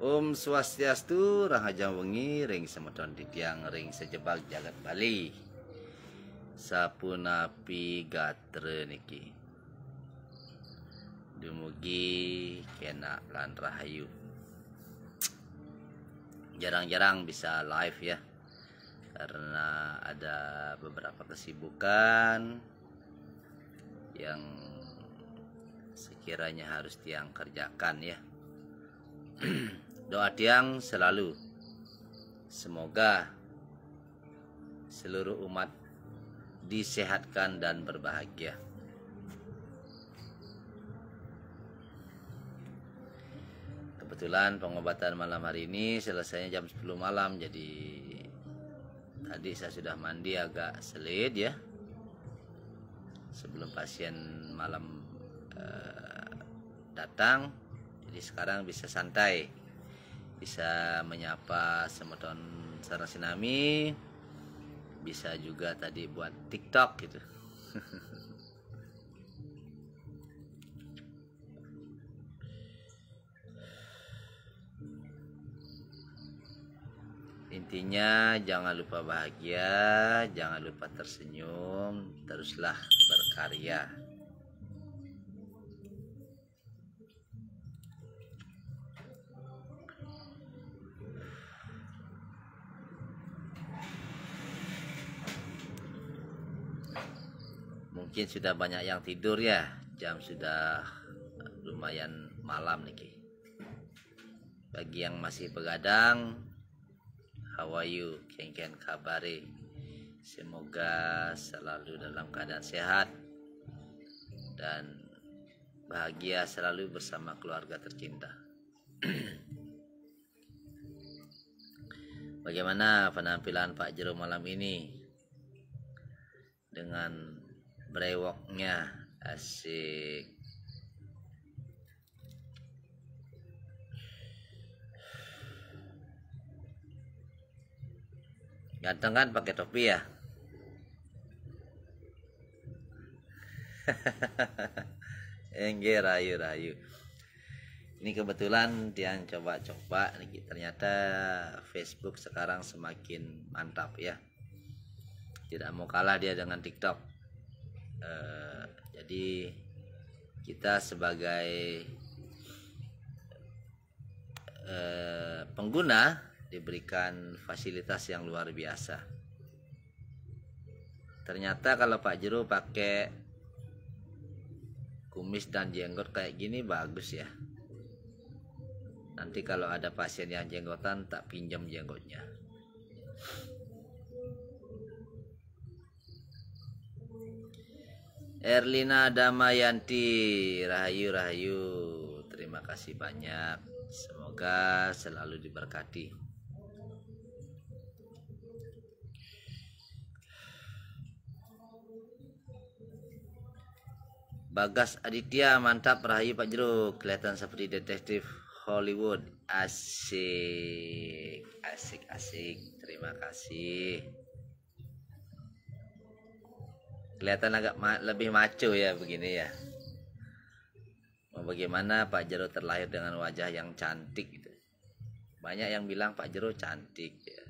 Om Swastiastu, Rahajang Wengi, ring semeton titiang ring sejebak jagat Bali. Sapunapi gatre niki. Dumugi kena lan rahayu. Jarang-jarang bisa live ya. Karena ada beberapa kesibukan yang sekiranya harus tiang kerjakan ya. Doa tiang selalu semoga seluruh umat disehatkan dan berbahagia. Kebetulan pengobatan malam hari ini selesainya jam 10 malam, jadi tadi saya sudah mandi agak selit ya sebelum pasien malam datang. Jadi sekarang bisa santai, bisa menyapa semeton sareng sinami, bisa juga tadi buat TikTok gitu. Intinya jangan lupa bahagia, jangan lupa tersenyum, teruslah berkarya. Mungkin sudah banyak yang tidur ya, jam sudah lumayan malam nih. Bagi yang masih begadang, how are you? Ken kabare. Semoga selalu dalam keadaan sehat dan bahagia selalu bersama keluarga tercinta. Bagaimana penampilan Pak Jero malam ini? Dengan brewoknya, asik. Ganteng kan pakai topi ya? Engge rayu-rayu. Ini kebetulan Tian coba-coba nih, ternyata Facebook sekarang semakin mantap ya. Tidak mau kalah dia dengan TikTok. Jadi kita sebagai pengguna diberikan fasilitas yang luar biasa. Ternyata kalau Pak Jero pakai kumis dan jenggot kayak gini bagus ya. Nanti kalau ada pasien yang jenggotan tak pinjam jenggotnya. Erlina Damayanti, rahayu. Terima kasih banyak. Semoga selalu diberkati. Bagas Aditya, mantap rahayu Pak Jero. Kelihatan seperti detektif Hollywood. Asik. Terima kasih. Kelihatan agak lebih maco ya begini ya. Mau bagaimana Pak Jero terlahir dengan wajah yang cantik gitu. Banyak yang bilang Pak Jero cantik ya.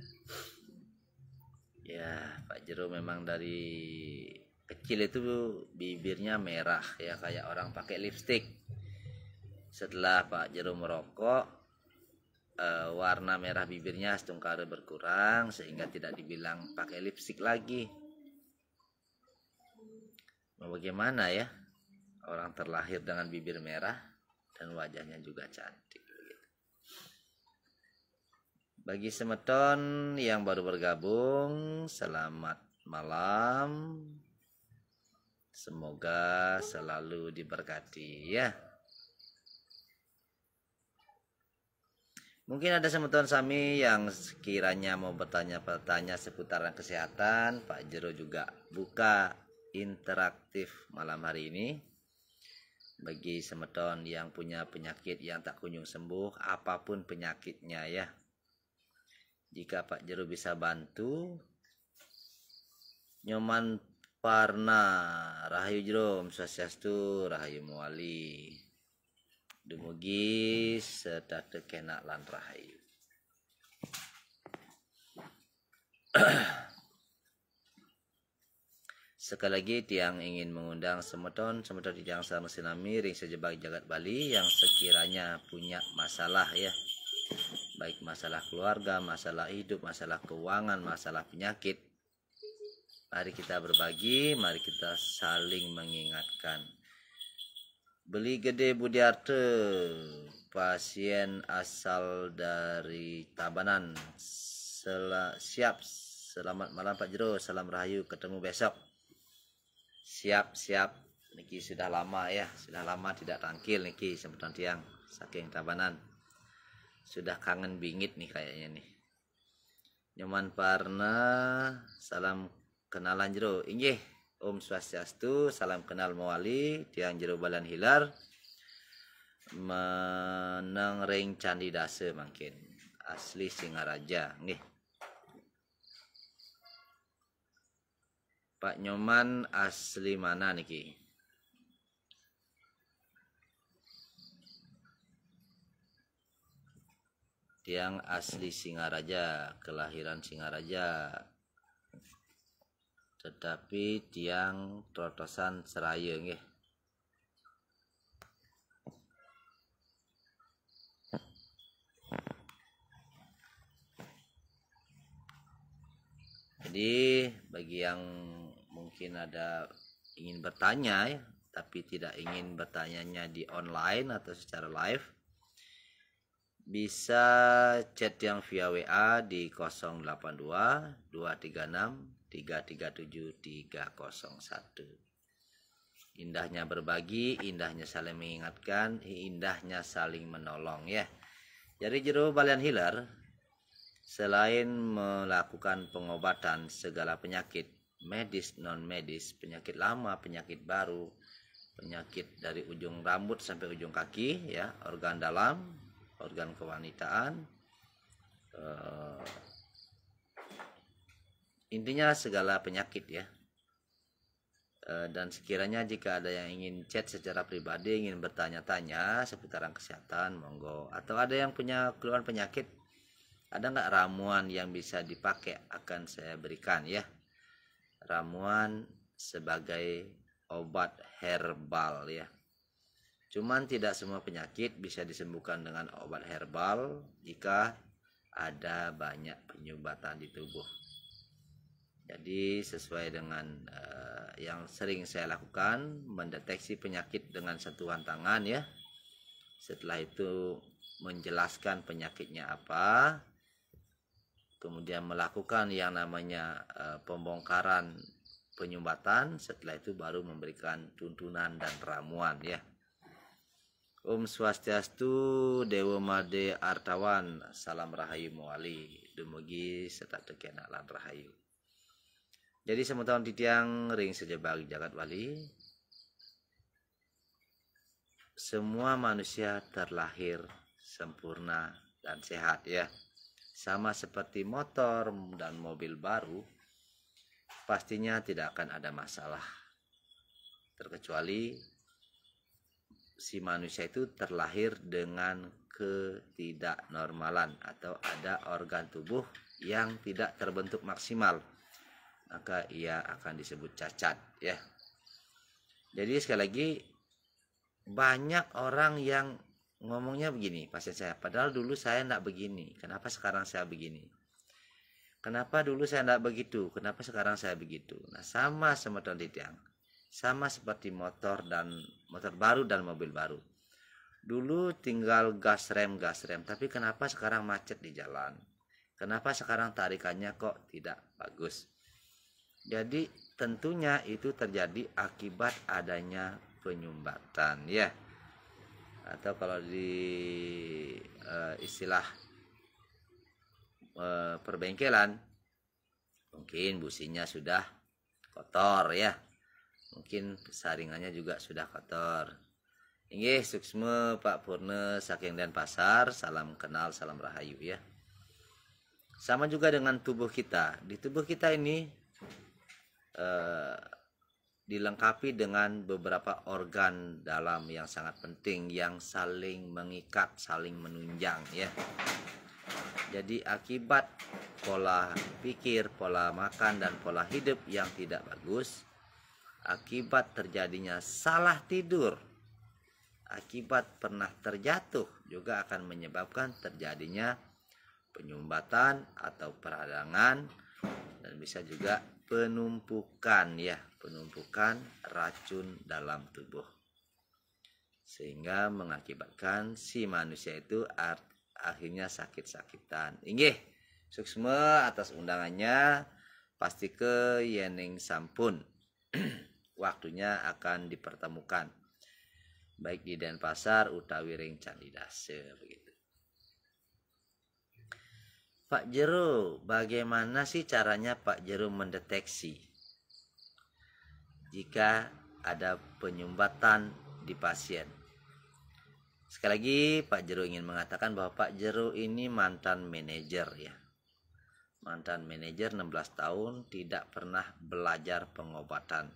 Ya, Pak Jero memang dari kecil itu bibirnya merah ya, kayak orang pakai lipstik. Setelah Pak Jero merokok, warna merah bibirnya setungkal berkurang sehingga tidak dibilang pakai lipstik lagi. Bagaimana ya, orang terlahir dengan bibir merah dan wajahnya juga cantik begitu. Bagi semeton yang baru bergabung, selamat malam. Semoga selalu diberkati ya. Mungkin ada semeton sami yang sekiranya mau bertanya seputaran kesehatan, Pak Jero juga buka interaktif malam hari ini. Bagi semeton yang punya penyakit yang tak kunjung sembuh, apapun penyakitnya ya, jika Pak Jero bisa bantu, nyoman parna rahayu Jero, Om Swastiastu, rahayu muali. Dumugi Dumugi sedaya kena lan rahayu. Sekali lagi tiang ingin mengundang semeton tiang sareng sinami ring sejebak jagat Bali yang sekiranya punya masalah ya. Baik masalah keluarga, masalah hidup, masalah keuangan, masalah penyakit. Mari kita berbagi, mari kita saling mengingatkan. Beli Gede Budiarte, pasien asal dari Tabanan. Siap, selamat malam Pak Jero, salam rahayu, ketemu besok. Siap, niki sudah lama ya, sudah lama tidak tangkil niki semeton tiang saking Tabanan. Sudah kangen bingit nih kayaknya nih. Nyoman Parna, salam kenalan Jero. Inggih, Om Swastiastu, salam kenal mawali, tiang Jero Balan Hilar. Meneng ring Candi Dase mungkin. Asli Singaraja, nggih. Pak Nyoman asli mana niki? Tiang asli Singaraja, kelahiran Singaraja. Tetapi tiang Trotosan Seraya nggih. Jadi bagi yang mungkin ada ingin bertanya ya, tapi tidak ingin bertanyanya di online atau secara live, bisa chat yang via WA di 082 236 337 301. Indahnya berbagi, indahnya saling mengingatkan, indahnya saling menolong ya. Jadi Jero Balian Hilar selain melakukan pengobatan segala penyakit medis, non medis, penyakit lama, penyakit baru, penyakit dari ujung rambut sampai ujung kaki ya, organ dalam, organ kewanitaan, intinya segala penyakit ya. Dan sekiranya jika ada yang ingin chat secara pribadi, ingin bertanya-tanya seputaran kesehatan, monggo. Atau ada yang punya keluhan penyakit, ada nggak ramuan yang bisa dipakai, akan saya berikan ya. Ramuan sebagai obat herbal ya. Cuman tidak semua penyakit bisa disembuhkan dengan obat herbal jika ada banyak penyumbatan di tubuh. Jadi sesuai dengan yang sering saya lakukan, mendeteksi penyakit dengan sentuhan tangan ya. Setelah itu menjelaskan penyakitnya apa, kemudian melakukan yang namanya pembongkaran penyumbatan, setelah itu baru memberikan tuntunan dan ramuan ya. Om Swastiastu, Dewa Made Artawan, salam rahayu mawali, dumugi sedaya kena lan rahayu. Jadi semeton titiang ring sejebak jagat Bali, semua manusia terlahir sempurna dan sehat ya. Sama seperti motor dan mobil baru, pastinya tidak akan ada masalah. Terkecuali si manusia itu terlahir dengan ketidaknormalan atau ada organ tubuh yang tidak terbentuk maksimal, maka ia akan disebut cacat ya. Jadi sekali lagi, banyak orang yang ngomongnya begini, pasien saya, padahal dulu saya tidak begini, kenapa sekarang saya begini, kenapa dulu saya tidak begitu, kenapa sekarang saya begitu. Nah sama semeton titiang, sama seperti motor baru dan mobil baru. Dulu tinggal gas rem, tapi kenapa sekarang macet di jalan, kenapa sekarang tarikannya kok tidak bagus. Jadi tentunya itu terjadi akibat adanya penyumbatan ya. Atau kalau di istilah perbengkelan, mungkin businya sudah kotor ya, mungkin saringannya juga sudah kotor. Inggih suksme Pak Purne saking Denpasar, salam kenal, salam rahayu ya. Sama juga dengan tubuh kita. Di tubuh kita ini dilengkapi dengan beberapa organ dalam yang sangat penting yang saling mengikat, saling menunjang ya. Jadi akibat pola pikir, pola makan dan pola hidup yang tidak bagus, akibat terjadinya salah tidur, akibat pernah terjatuh juga akan menyebabkan terjadinya penyumbatan atau peradangan, dan bisa juga penumpukan ya, penumpukan racun dalam tubuh, sehingga mengakibatkan si manusia itu akhirnya sakit-sakitan. Inggih, suksma atas undangannya, pasti ke yening sampun. Waktunya akan dipertemukan baik di Denpasar utawi ring Candidase begitu. Pak Jero, bagaimana sih caranya Pak Jero mendeteksi jika ada penyumbatan di pasien? Sekali lagi Pak Jero ingin mengatakan bahwa Pak Jero ini mantan manajer ya. Mantan manajer 16 tahun, tidak pernah belajar pengobatan.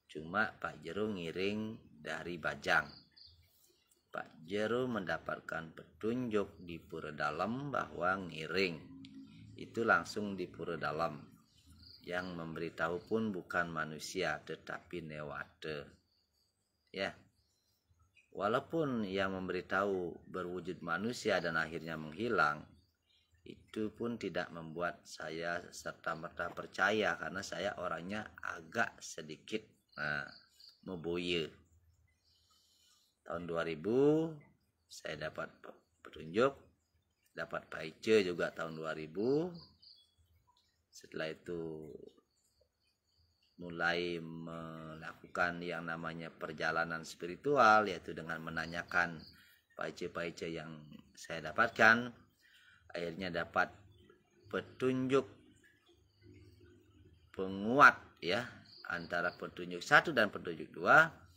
Cuma Pak Jero ngiring dari Bajang. Pak Jero mendapatkan petunjuk di Pura Dalam bahwa ngiring itu langsung di Pura Dalam. Yang memberitahu pun bukan manusia tetapi newate. Ya. Walaupun yang memberitahu berwujud manusia dan akhirnya menghilang, itu pun tidak membuat saya serta-merta percaya, karena saya orangnya agak sedikit meboye. Tahun 2000 saya dapat petunjuk, dapat paice juga tahun 2000. Setelah itu mulai melakukan yang namanya perjalanan spiritual, yaitu dengan menanyakan paice-paice yang saya dapatkan. Akhirnya dapat petunjuk penguat ya, antara petunjuk 1 dan petunjuk 2,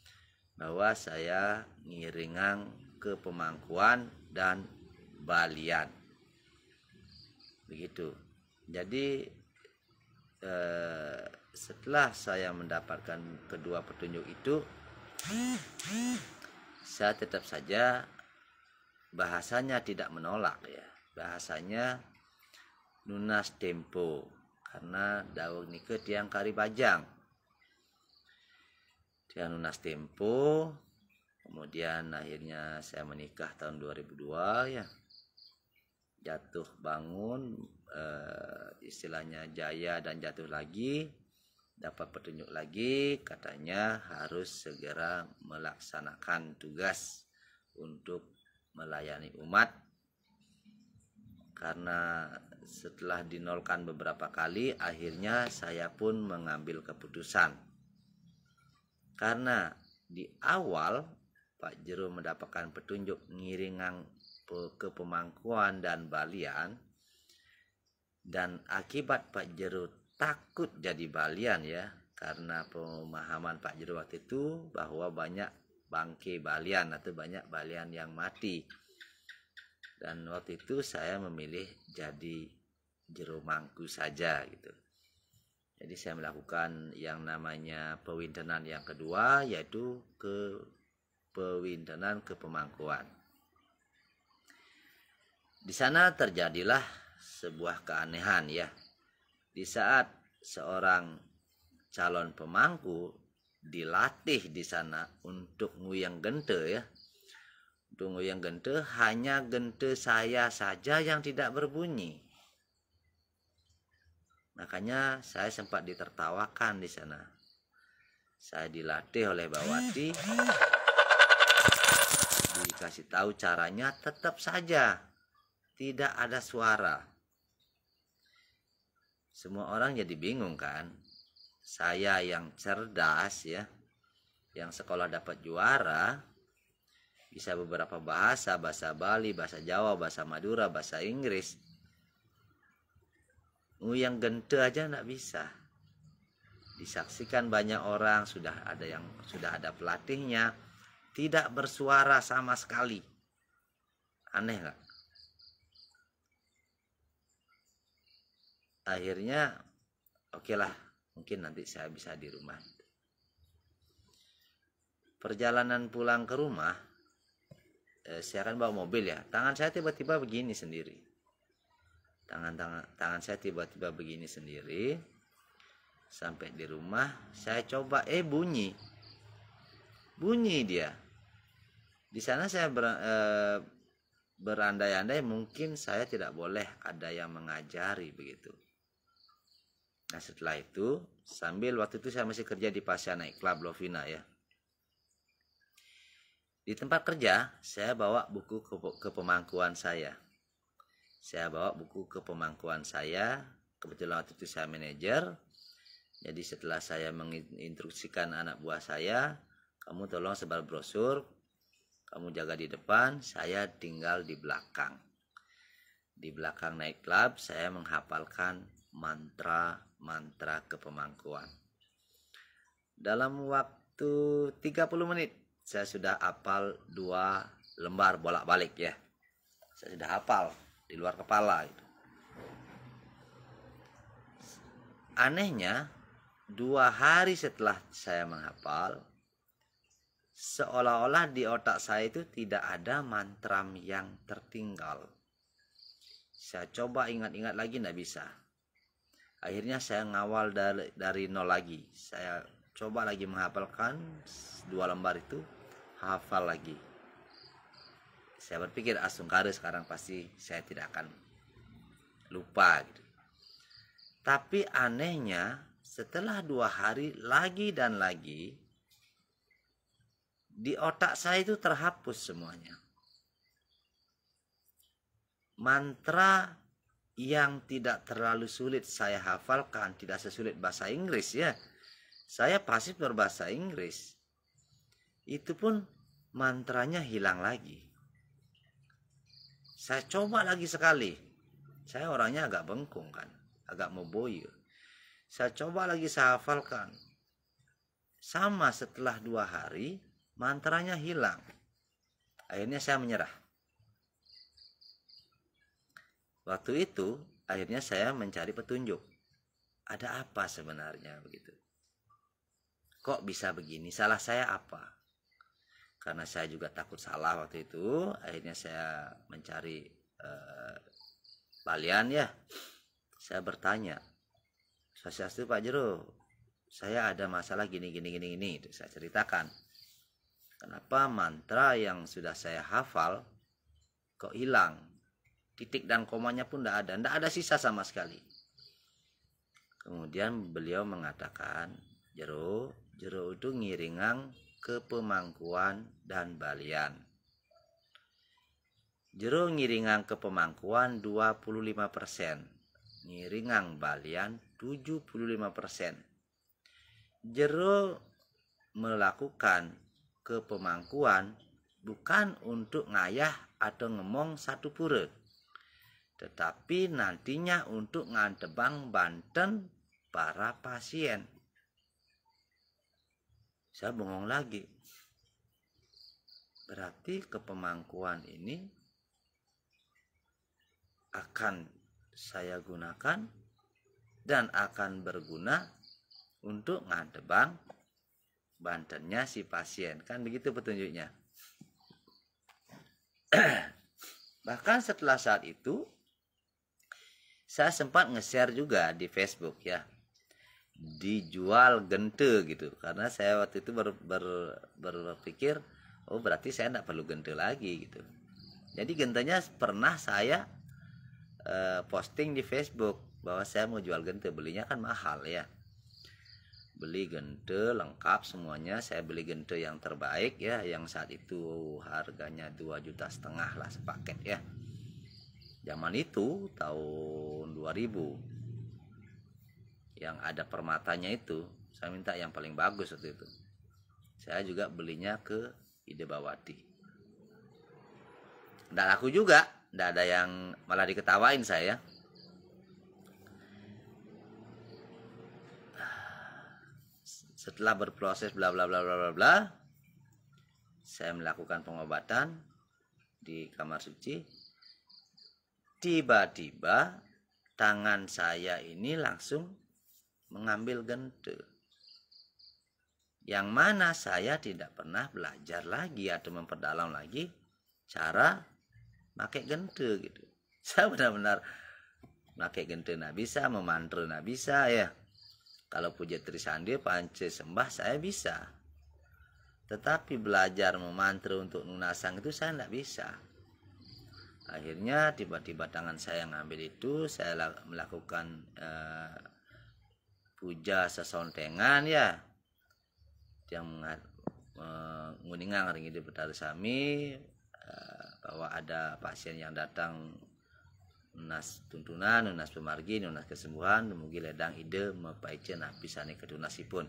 bahwa saya ngiringang ke pemangkuan dan balian begitu. Jadi setelah saya mendapatkan kedua petunjuk itu, saya tetap saja bahasanya tidak menolak ya, bahasanya nunas tempo, karena dawuh nike tiang kari Bajang, tiang nunas tempo. Kemudian akhirnya saya menikah tahun 2002 ya, jatuh bangun, istilahnya jaya dan jatuh lagi, dapat petunjuk lagi, katanya harus segera melaksanakan tugas untuk melayani umat. Karena setelah dinolkan beberapa kali, akhirnya saya pun mengambil keputusan. Karena di awal Pak Jero mendapatkan petunjuk ngiringang ke pemangkuan dan balian, dan akibat Pak Jero takut jadi balian ya, karena pemahaman Pak Jero waktu itu bahwa banyak bangke balian atau banyak balian yang mati, dan waktu itu saya memilih jadi jero mangku saja gitu. Jadi saya melakukan yang namanya pewintenan yang kedua, yaitu ke pewintenan ke pemangkuan. Di sana terjadilah sebuah keanehan ya. Di saat seorang calon pemangku dilatih di sana untuk nguyang gente ya. Untuk nguyang gente, hanya gente saya saja yang tidak berbunyi. Makanya saya sempat ditertawakan di sana. Saya dilatih oleh Bawati, dikasih tahu caranya, tetap saja tidak ada suara. Semua orang jadi bingung kan. Saya yang cerdas ya, yang sekolah dapat juara, bisa beberapa bahasa, bahasa Bali, bahasa Jawa, bahasa Madura, bahasa Inggris, nguyang gente aja nggak bisa. Disaksikan banyak orang, sudah ada pelatihnya, tidak bersuara sama sekali. Aneh nggak? Akhirnya oke lah, mungkin nanti saya bisa di rumah. perjalanan pulang ke rumah, saya kan bawa mobil ya, tangan saya tiba-tiba begini sendiri. Tangan saya tiba-tiba begini sendiri. Sampai di rumah saya coba, bunyi dia. Di sana saya berandai-andai mungkin saya tidak boleh ada yang mengajari begitu. Nah setelah itu, sambil waktu itu saya masih kerja di Pasya Night Club Lovina ya. Di tempat kerja saya bawa buku ke pemangkuan saya. Kebetulan waktu itu saya manajer. Jadi setelah saya menginstruksikan anak buah saya, kamu tolong sebar brosur, kamu jaga di depan, saya tinggal di belakang. Di belakang night club saya menghafalkan mantra kepemangkuan. Dalam waktu 30 menit saya sudah hafal 2 lembar bolak-balik ya. Saya sudah hafal di luar kepala itu. Anehnya 2 hari setelah saya menghafal, seolah-olah di otak saya itu tidak ada mantra yang tertinggal. Saya coba ingat-ingat lagi, tidak bisa. Akhirnya saya ngawal dari nol lagi. Saya coba lagi menghafalkan 2 lembar itu, hafal lagi. Saya berpikir asungkara sekarang pasti saya tidak akan lupa gitu. Tapi anehnya setelah 2 hari lagi dan lagi, di otak saya itu terhapus semuanya. Mantra yang tidak terlalu sulit saya hafalkan, tidak sesulit bahasa Inggris ya. Saya pasif berbahasa Inggris. Itu pun mantranya hilang lagi. Saya coba lagi sekali. Saya orangnya agak bengkung kan, agak moboyo. Saya coba lagi, saya hafalkan. Sama setelah 2 hari, mantranya hilang. Akhirnya saya menyerah. Waktu itu, akhirnya saya mencari petunjuk. Ada apa sebenarnya begitu? Kok bisa begini? Salah saya apa? Karena saya juga takut salah waktu itu. Akhirnya saya mencari balian ya. Saya bertanya, Swastiastu Pak Jero, saya ada masalah gini. Itu saya ceritakan. Kenapa mantra yang sudah saya hafal kok hilang? Titik dan komanya pun tidak ada sisa sama sekali. Kemudian beliau mengatakan, Jero itu ngiringang ke pemangkuan dan balian. Jero ngiringang ke pemangkuan 25%. Ngiringang balian 75%. Jero melakukan ke pemangkuan bukan untuk ngayah atau ngemong satu pura, tetapi nantinya untuk ngantebang Banten para pasien. Saya bengong lagi. Berarti ke pemangkuan ini akan saya gunakan dan akan berguna untuk ngantebang Bantennya si pasien. Kan begitu petunjuknya. Bahkan setelah saat itu, saya sempat nge-share juga di Facebook ya. Dijual gente gitu. Karena saya waktu itu berpikir, oh berarti saya tidak perlu gente lagi gitu. Jadi gentenya pernah saya posting di Facebook bahwa saya mau jual gente. Belinya kan mahal ya. Beli gente lengkap semuanya. Saya beli gente yang terbaik ya, yang saat itu harganya 2,5 juta lah sepaket ya. Zaman itu tahun 2000, yang ada permatanya itu saya minta yang paling bagus waktu itu. Saya juga belinya ke Ide Bawati. Nggak laku juga, nggak ada yang, malah diketawain saya. Setelah berproses bla bla bla bla bla bla, saya melakukan pengobatan di kamar suci. Tiba-tiba tangan saya ini langsung mengambil gente. yang mana saya tidak pernah belajar lagi atau memperdalam lagi cara pakai gente gitu. Saya benar-benar pakai gente nggak bisa, memantra nggak bisa ya. Kalau puja trisandi pance sembah saya bisa, tetapi belajar memantra untuk nunasang itu saya nggak bisa. Akhirnya tiba-tiba tangan saya ngambil itu, saya melakukan puja sesontengan ya, yang menguningang ring ide betara sami, bahwa ada pasien yang datang nunas tuntunan, nunas pemargi, nunas kesembuhan, mugi ledang ide mepaice napisane kedunasipun.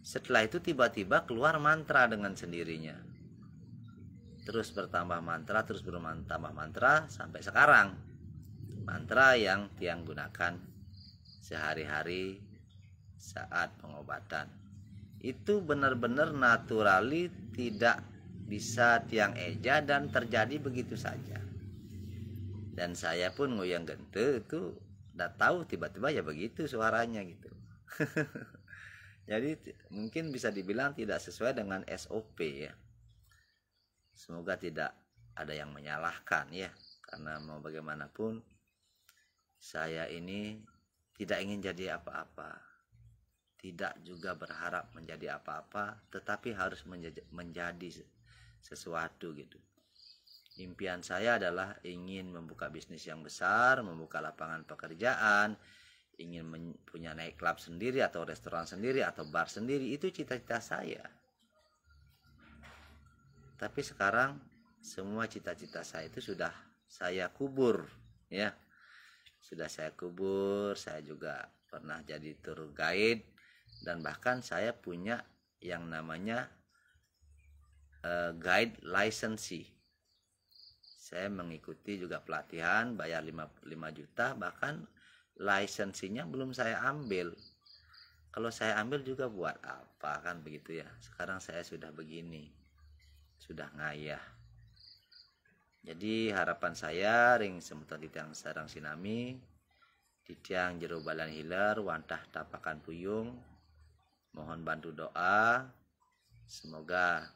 Setelah itu tiba-tiba keluar mantra dengan sendirinya. Terus bertambah mantra, terus bertambah mantra sampai sekarang. Mantra yang tiang gunakan sehari-hari saat pengobatan. Itu benar-benar naturali, tidak bisa tiang eja dan terjadi begitu saja. Dan saya pun ngoyang gente itu udah tahu tiba-tiba ya begitu suaranya gitu. Jadi mungkin bisa dibilang tidak sesuai dengan SOP ya. Semoga tidak ada yang menyalahkan ya, karena mau bagaimanapun saya ini tidak ingin jadi apa-apa, tidak juga berharap menjadi apa-apa, tetapi harus menjadi sesuatu gitu. Impian saya adalah ingin membuka bisnis yang besar, membuka lapangan pekerjaan, ingin punya naik klub sendiri atau restoran sendiri atau bar sendiri, itu cita-cita saya. Tapi sekarang semua cita-cita saya itu sudah saya kubur ya. Sudah saya kubur. Saya juga pernah jadi tour guide, dan bahkan saya punya yang namanya guide lisensi. Saya mengikuti juga pelatihan, bayar 5 juta, bahkan lisensinya belum saya ambil. Kalau saya ambil juga buat apa kan begitu ya. Sekarang saya sudah begini, sudah ngayah. Jadi harapan saya ring semutan titiang sarang sinami, titiang jero balan hiler, wantah tapakan puyung, mohon bantu doa. Semoga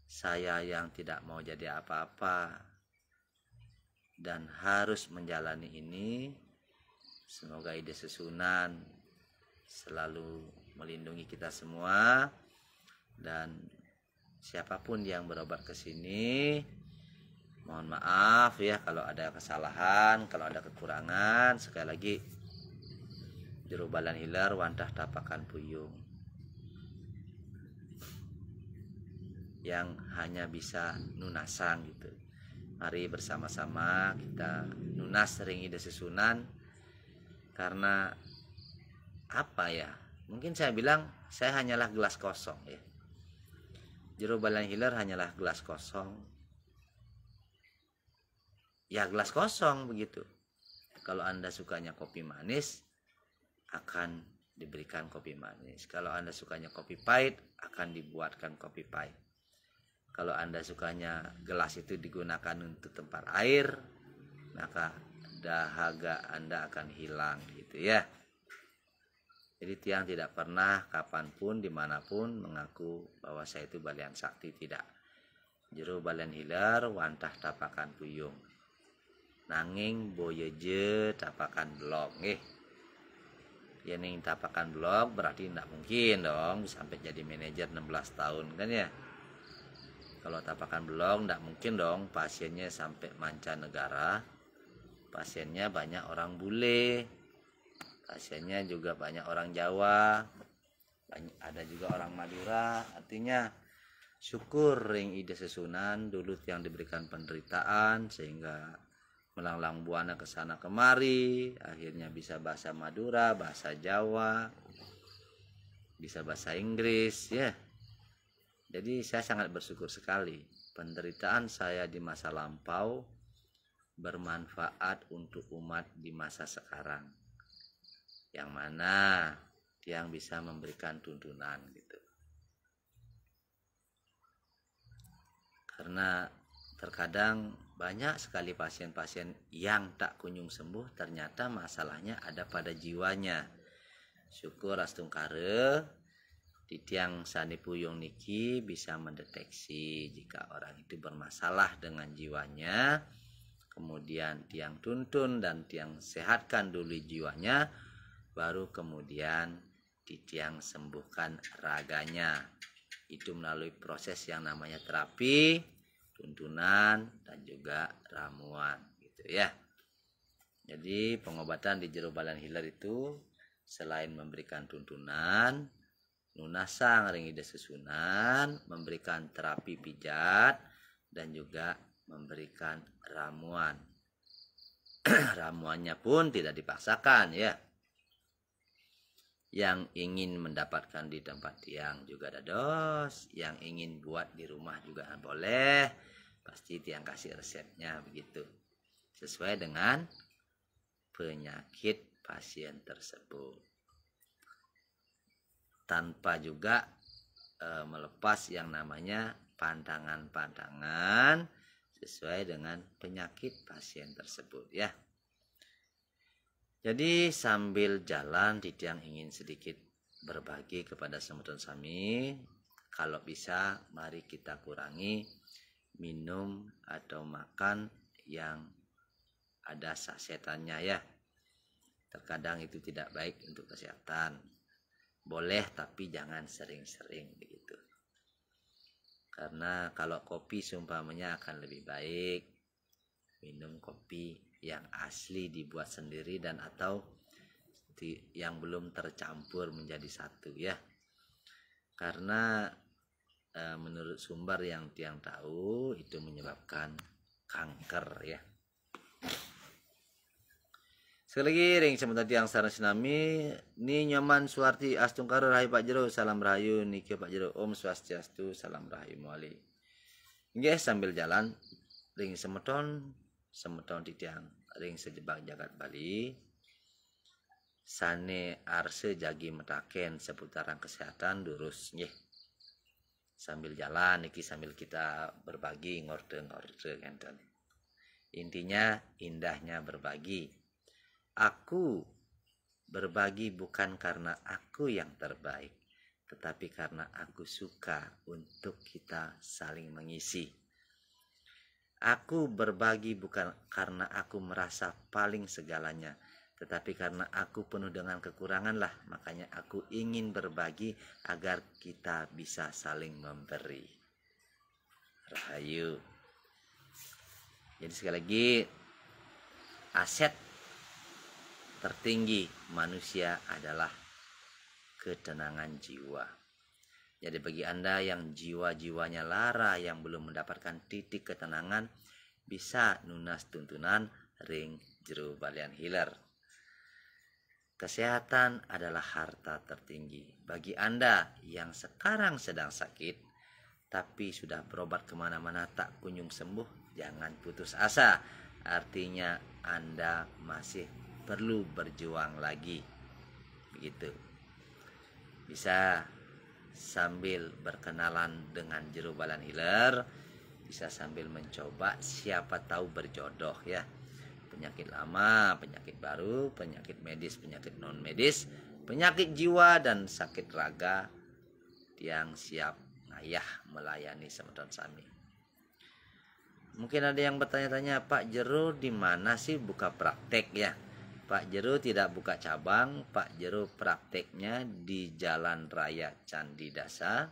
saya yang tidak mau jadi apa-apa dan harus menjalani ini, semoga ide sesunan selalu melindungi kita semua. Dan siapapun yang berobat ke sini, mohon maaf ya kalau ada kesalahan, kalau ada kekurangan. Sekali lagi, jero balan hilar wantah tapakan puyung, yang hanya bisa nunasang gitu. Mari bersama-sama kita nunas ring ide sesunan. Karena apa ya, mungkin saya bilang saya hanyalah gelas kosong ya. Jero balan hilar hanyalah gelas kosong ya, gelas kosong begitu. Kalau Anda sukanya kopi manis, akan diberikan kopi manis. Kalau Anda sukanya kopi pahit, akan dibuatkan kopi pahit. Kalau Anda sukanya gelas itu digunakan untuk tempat air, maka dahaga Anda akan hilang gitu ya. Jadi tiang tidak pernah kapanpun dimanapun mengaku bahwa saya itu balian sakti, tidak. Jero balian hilar wantah tapakan puyung, nanging boyeje tapakan blog ya. Ning tapakan blog berarti tidak mungkin dong sampai jadi manajer 16 tahun kan ya. Kalau tapakan blog tidak mungkin dong pasiennya sampai mancanegara. Pasiennya banyak orang bule, pasiennya juga banyak orang Jawa, ada juga orang Madura. Artinya syukur ring ide sesunan dulu yang diberikan penderitaan sehingga melanglang buana ke sana kemari, akhirnya bisa bahasa Madura, bahasa Jawa, bisa bahasa Inggris ya. Jadi saya sangat bersyukur sekali penderitaan saya di masa lampau bermanfaat untuk umat di masa sekarang, yang mana yang bisa memberikan tuntunan gitu. Karena terkadang banyak sekali pasien-pasien yang tak kunjung sembuh, ternyata masalahnya ada pada jiwanya. Syukur astungkare Titiang Sanipuyung niki bisa mendeteksi jika orang itu bermasalah dengan jiwanya, kemudian tiang tuntun dan tiang sehatkan dulu jiwanya, baru kemudian titiang sembuhkan raganya. Itu melalui proses yang namanya terapi, tuntunan, dan juga ramuan gitu ya. Jadi pengobatan di jero balian hiler itu selain memberikan tuntunan, nunasang ring ide susunan, memberikan terapi pijat, dan juga memberikan ramuan. Ramuannya pun tidak dipaksakan ya. Yang ingin mendapatkan di tempat tiang juga ada dos, yang ingin buat di rumah juga boleh. Pasti tiang kasih resepnya begitu, sesuai dengan penyakit pasien tersebut, tanpa juga melepas yang namanya pantangan-pantangan sesuai dengan penyakit pasien tersebut ya. Jadi sambil jalan titiang ingin sedikit berbagi kepada semeton sami, kalau bisa mari kita kurangi minum atau makan yang ada sasetannya ya. Terkadang itu tidak baik untuk kesehatan. Boleh tapi jangan sering-sering begitu. Karena kalau kopi seumpamanya akan lebih baik minum kopi yang asli dibuat sendiri dan atau yang belum tercampur menjadi satu ya. Karena menurut sumber yang tiang tahu itu menyebabkan kanker ya. Sekali lagi ring sebentar tiang saran sinami ni nyaman suarti astungkara rahayu Pak Jero, salam rahayu niki Pak Jero, Om Swastiastu, salam rahayu muali. Nggih sambil jalan ring semeton titiang ring sejebak jagat Bali sane arse jagi metaken seputaran kesehatan durus nggih. Sambil jalan niki sambil kita berbagi ngorde-ngorde enten. Intinya indahnya berbagi. Aku berbagi bukan karena aku yang terbaik, tetapi karena aku suka untuk kita saling mengisi. Aku berbagi bukan karena aku merasa paling segalanya, tetapi karena aku penuh dengan kekurangan lah, makanya aku ingin berbagi agar kita bisa saling memberi. Rahayu. Jadi sekali lagi, aset tertinggi manusia adalah ketenangan jiwa. Jadi bagi Anda yang jiwa-jiwanya lara, yang belum mendapatkan titik ketenangan, bisa nunas tuntunan ring jero balian hiler. Kesehatan adalah harta tertinggi. Bagi Anda yang sekarang sedang sakit, tapi sudah berobat kemana-mana tak kunjung sembuh, jangan putus asa. Artinya Anda masih perlu berjuang lagi. Begitu. Bisa sambil berkenalan dengan jero balian hiler, bisa sambil mencoba, siapa tahu berjodoh ya. Penyakit lama, penyakit baru, penyakit medis, penyakit non medis, penyakit jiwa dan sakit raga, yang siap ngayah melayani semeton sami. Mungkin ada yang bertanya-tanya, Pak Jero di mana sih buka praktek ya? Pak Jero tidak buka cabang, Pak Jero prakteknya di Jalan Raya Candi Dasa,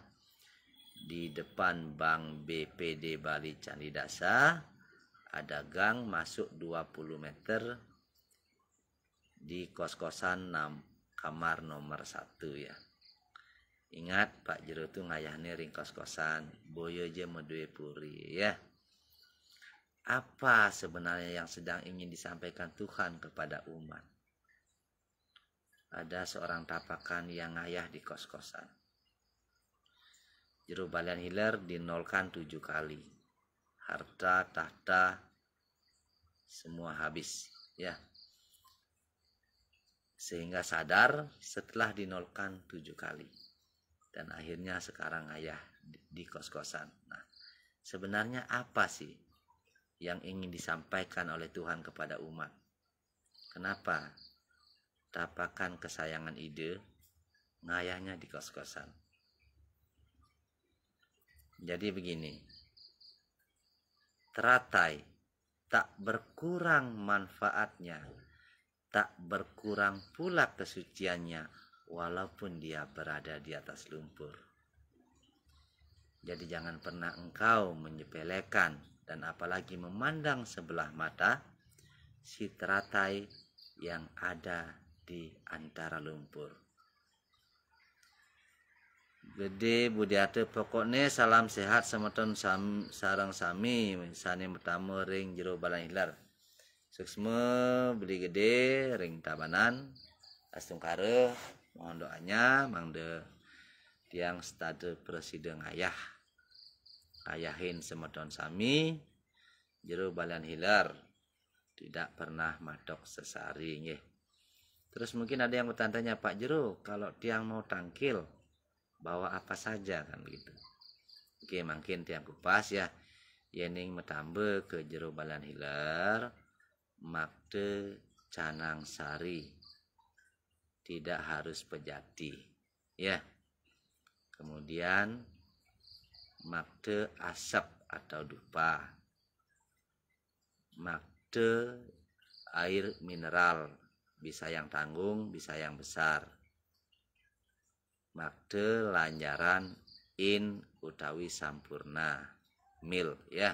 di depan Bank BPD Bali Candi Dasa, ada gang masuk 20 meter di kos-kosan kamar nomor 1 ya. Ingat Pak Jero tuh ngayahnya ring kos-kosan, boyo je medue puri ya. Apa sebenarnya yang sedang ingin disampaikan Tuhan kepada umat? Ada seorang tapakan yang ngayah di kos-kosan. Jero balian hiler dinolkan 7 kali. Harta, tahta, semua habis ya. Sehingga sadar setelah dinolkan 7 kali. Dan akhirnya sekarang ngayah di kos-kosan. Nah, sebenarnya apa sih yang ingin disampaikan oleh Tuhan kepada umat? Kenapa tapakan kesayangan ide ngayahnya di kos-kosan? Jadi begini, teratai tak berkurang manfaatnya, tak berkurang pula kesuciannya, walaupun dia berada di atas lumpur. Jadi jangan pernah engkau menyepelekan dan apalagi memandang sebelah mata si teratai yang ada di antara lumpur. Gede budiate pokoknya salam sehat semeton sarang sami sani pertama ring jero balan hilar. Suksma beli gede ring tabanan astungkare mohon doanya mangde tiang stade presiden ayahin semeton sami jero balan hilar tidak pernah matok sesari nggih. Terus mungkin ada yang bertanya, Pak Jero, kalau tiang mau tangkil bawa apa saja kan begitu. Oke, makin tiang kupas ya. Yening metambe ke jero balan hilar makte canang sari. Tidak harus pejati. Ya. Kemudian makte asap atau dupa. Makte air mineral, bisa yang tanggung, bisa yang besar. Makte lanjaran in utawi sampurna mil ya.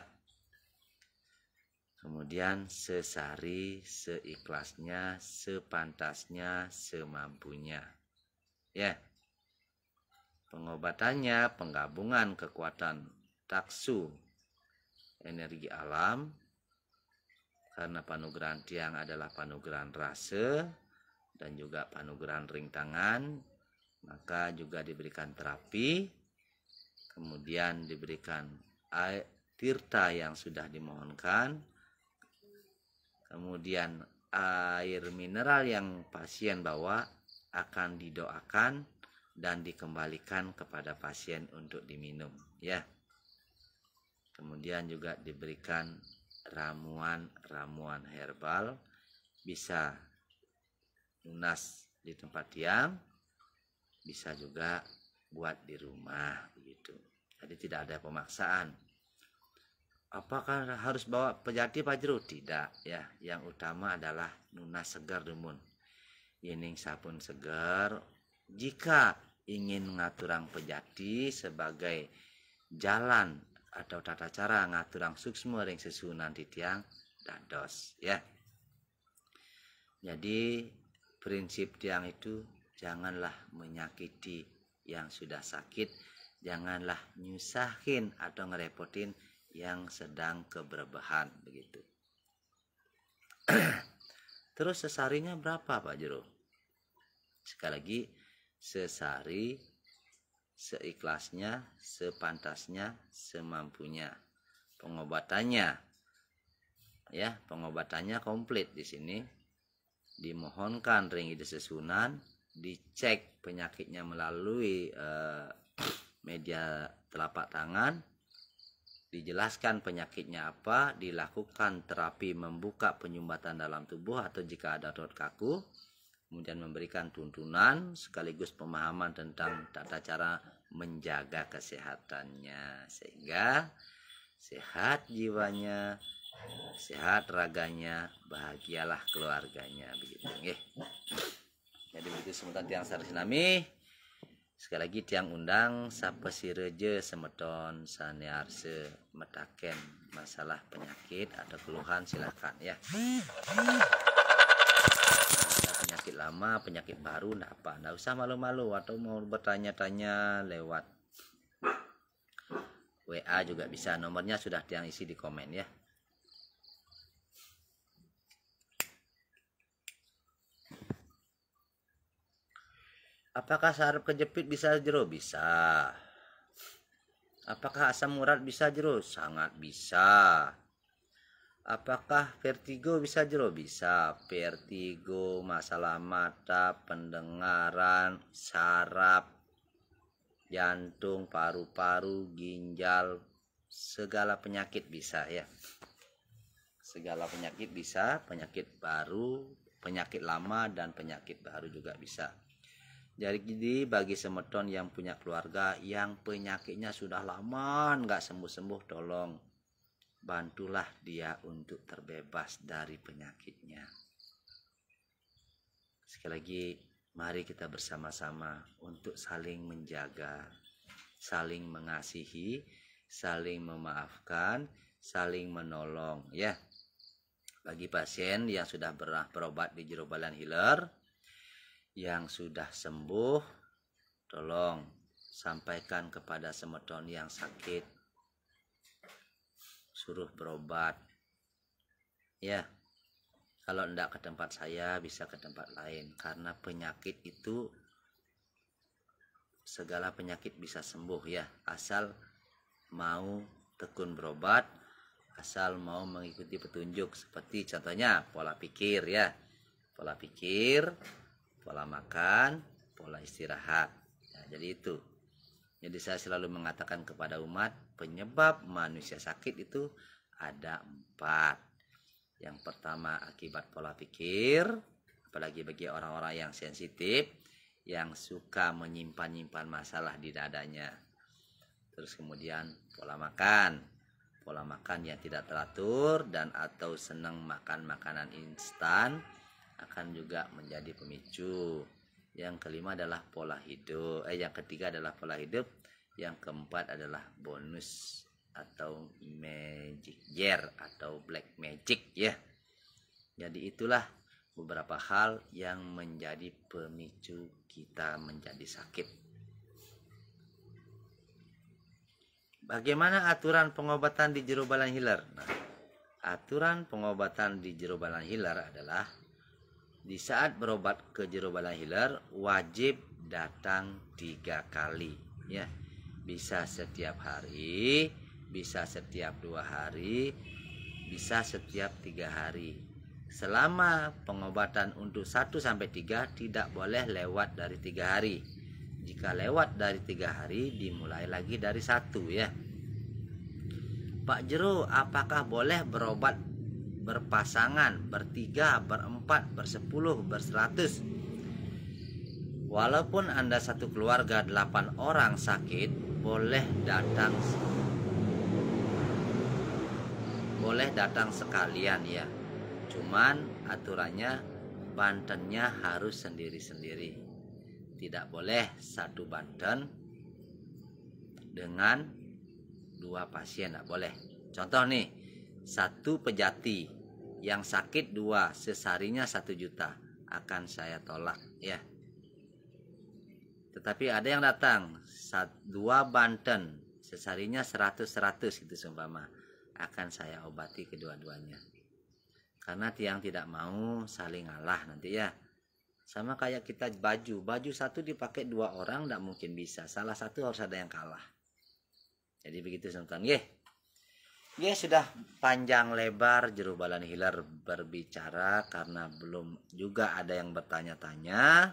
Kemudian sesari seikhlasnya, sepantasnya, semampunya. Ya. Pengobatannya penggabungan kekuatan taksu energi alam, karena panugrahan tiang adalah panugrahan rasa dan juga panugrahan ring tangan, maka juga diberikan terapi, kemudian diberikan air tirta yang sudah dimohonkan, kemudian air mineral yang pasien bawa akan didoakan dan dikembalikan kepada pasien untuk diminum ya. Kemudian juga diberikan ramuan herbal, bisa lunas di tempat tiang, bisa juga buat di rumah begitu. Jadi tidak ada pemaksaan. Apakah harus bawa pejati Pak Jero? Tidak ya. Yang utama adalah nunas segar dumun. Yening sapun segar. Jika ingin ngaturang pejati sebagai jalan atau tata cara ngaturang suksma ring sesunan di tiang dados ya. Jadi prinsip tiang itu janganlah menyakiti yang sudah sakit, janganlah nyusahin atau ngerepotin yang sedang keberbahan begitu. Terus sesarinya berapa Pak Jero? Sekali lagi, sesari seikhlasnya, sepantasnya, semampunya. Pengobatannya ya, pengobatannya komplit di sini. Dimohonkan ring ide sesunan, dicek penyakitnya melalui media telapak tangan, dijelaskan penyakitnya apa, dilakukan terapi membuka penyumbatan dalam tubuh atau jika ada otot kaku, kemudian memberikan tuntunan sekaligus pemahaman tentang tata cara menjaga kesehatannya sehingga sehat jiwanya, sehat raganya, bahagialah keluarganya begitu nggih. Jadi begitu semeton tiang sarsinami. Sekali lagi tiang undang sapa sireje semeton sanearse metaken masalah penyakit atau keluhan silakan ya. Penyakit lama, penyakit baru, nggak usah malu-malu atau mau bertanya-tanya lewat WA juga bisa, nomornya sudah tiang isi di komen ya. Apakah saraf kejepit bisa Jero? Bisa. Apakah asam urat bisa Jero? Sangat bisa. Apakah vertigo bisa Jero? Bisa. Vertigo, masalah mata, pendengaran, saraf, jantung, paru-paru, ginjal, segala penyakit bisa ya. Segala penyakit bisa, penyakit baru, penyakit lama dan penyakit baru juga bisa. Jadi bagi semeton yang punya keluarga yang penyakitnya sudah lama nggak sembuh-sembuh, tolong bantulah dia untuk terbebas dari penyakitnya. Sekali lagi, mari kita bersama-sama untuk saling menjaga, saling mengasihi, saling memaafkan, saling menolong ya. Bagi pasien yang sudah pernah berobat di Jero Balan Healer, yang sudah sembuh, tolong sampaikan kepada semeton yang sakit, suruh berobat ya. Kalau enggak ke tempat saya, bisa ke tempat lain, karena penyakit itu, segala penyakit bisa sembuh ya, asal mau tekun berobat, asal mau mengikuti petunjuk. Seperti contohnya pola pikir ya, pola pikir, pola makan, pola istirahat ya, jadi itu. Jadi saya selalu mengatakan kepada umat, penyebab manusia sakit itu ada 4. Yang pertama akibat pola pikir, apalagi bagi orang-orang yang sensitif, yang suka menyimpan-nyimpan masalah di dadanya. Terus kemudian pola makan yang tidak teratur dan atau senang makan makanan instan akan juga menjadi pemicu. Yang kelima adalah pola hidup. Yang ketiga adalah pola hidup. Yang keempat adalah bonus atau magic year atau black magic ya. Jadi itulah beberapa hal yang menjadi pemicu kita menjadi sakit. Bagaimana aturan pengobatan di Jero Balan Healer? Nah, aturan pengobatan di Jero Balan Healer adalah di saat berobat ke Jero Balan Healer wajib datang 3 kali ya. Bisa setiap hari, bisa setiap 2 hari, bisa setiap 3 hari. Selama pengobatan untuk 1-3 tidak boleh lewat dari 3 hari. Jika lewat dari 3 hari, dimulai lagi dari 1 ya. Pak Jero, apakah boleh berobat berpasangan, bertiga, berempat, bersepuluh, berseratus? Walaupun Anda satu keluarga 8 orang sakit, boleh datang sekalian ya. Cuman aturannya bantennya harus sendiri-sendiri. Tidak boleh satu banten dengan 2 pasien, tidak boleh. Contoh nih, 1 Pejati yang sakit 2, sesarinya 1 juta, akan saya tolak ya. Tetapi ada yang datang 2 Banten, sesarinya 100 gitu seumpama, akan saya obati kedua-duanya. Karena tiang tidak mau saling ngalah nanti ya. Sama kayak kita baju 1 dipakai 2 orang, tidak mungkin bisa, salah satu harus ada yang kalah. Jadi begitu teman-teman ya. Ya, sudah panjang lebar Jero Balan Healer berbicara karena belum juga ada yang bertanya-tanya.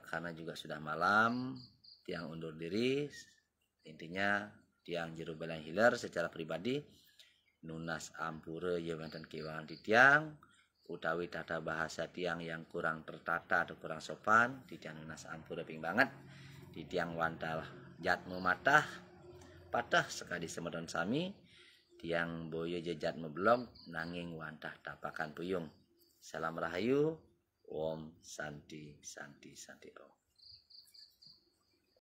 Karena juga sudah malam, tiang undur diri. Intinya tiang Jero Balan Healer secara pribadi nunas ampure yewenten kewangan di tiang, utawi tata bahasa tiang yang kurang tertata atau kurang sopan, di tiang nunas ampure ping banget, di tiang wantal jatmu patah sekali semedon sami, tiang boyo jejatmu blog nanging wantah tapakan puyung. Salam rahayu. Om Santi Santi Santi Om.